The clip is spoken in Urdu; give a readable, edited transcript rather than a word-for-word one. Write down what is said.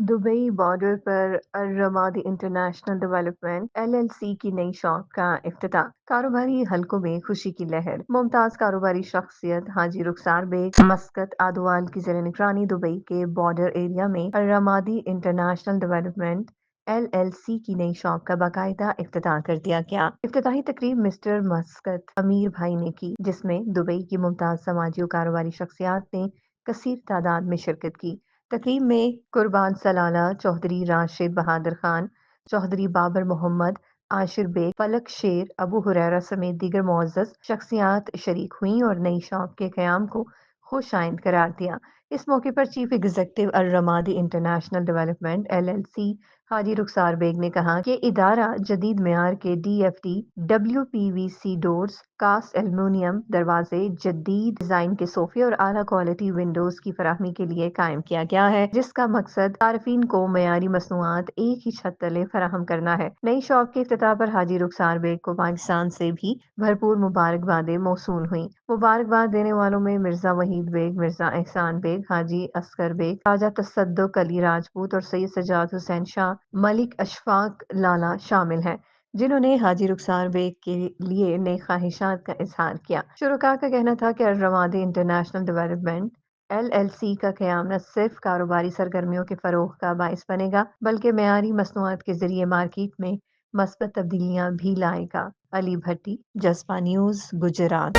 دبئی بارڈر پر الرمادی انٹرنیشنل ڈیولپمنٹ LLC کی نئی شاپ کا افتتاح، کاروباری حلقوں میں خوشی کی لہر۔ ممتاز کاروباری شخصیت حاجی رخسار بیگ مسقط آدوال کی زیر نگرانی دبئی کے بارڈر ایریا میں الرمادی انٹرنیشنل ڈیولپمنٹ LLC کی نئی شاپ کا باقاعدہ افتتاح کر دیا گیا۔ افتتاحی تقریب مسٹر مسقط امیر بھائی نے کی، جس میں دبئی کی ممتاز سماجی و کاروباری شخصیات نے کثیر تعداد میں شرکت کی۔ تقریب میں قربان سلالہ چوہدری راشد بہادر خان، چوہدری بابر محمد، عاشر بیگ، فلک شیر، ابو ہریرہ سمیت دیگر معزز شخصیات شریک ہوئیں اور نئی شاپ کے قیام کو خوش آئند قرار دیا۔ اس موقع پر چیف ایگزیکٹو الرمادی انٹرنیشنل ڈیولپمنٹ LLC حاجی رخسار بیگ نے کہا کہ ادارہ جدید معیار کے DFT WPVC doors, cost aluminium دروازے، جدید ڈیزائن کے صوفے اور اعلیٰ کوالٹی ونڈوز کی فراہمی کے لیے قائم کیا گیا ہے، جس کا مقصد صارفین کو معیاری مصنوعات ایک ہی چھت تلے فراہم کرنا ہے۔ نئی شاپ کے افتتاح پر حاجی رخسار بیگ کو پاکستان سے بھی بھرپور مبارکبادیں موصول ہوئیں۔ مبارکباد دینے والوں میں مرزا وحید بیگ، مرزا احسان بیگ، حاجی اصغر بیگ، خواجہ تصدق علی راجپوت اور سید سجاد حسین شاہ، ملک اشفاق لالا شامل ہیں، جنہوں نے حاجی رخسار بیگ کے لیے نیک خواہشات کا اظہار کیا۔ شرکاء کا کہنا تھا کہ الرمادی انٹرنیشنل ڈیولپمنٹ LLC کا قیام نہ صرف کاروباری سرگرمیوں کے فروغ کا باعث بنے گا بلکہ معیاری مصنوعات کے ذریعے مارکیٹ میں مثبت تبدیلیاں بھی لائے گا۔ علی بھٹی، جزبہ نیوز، گجرات۔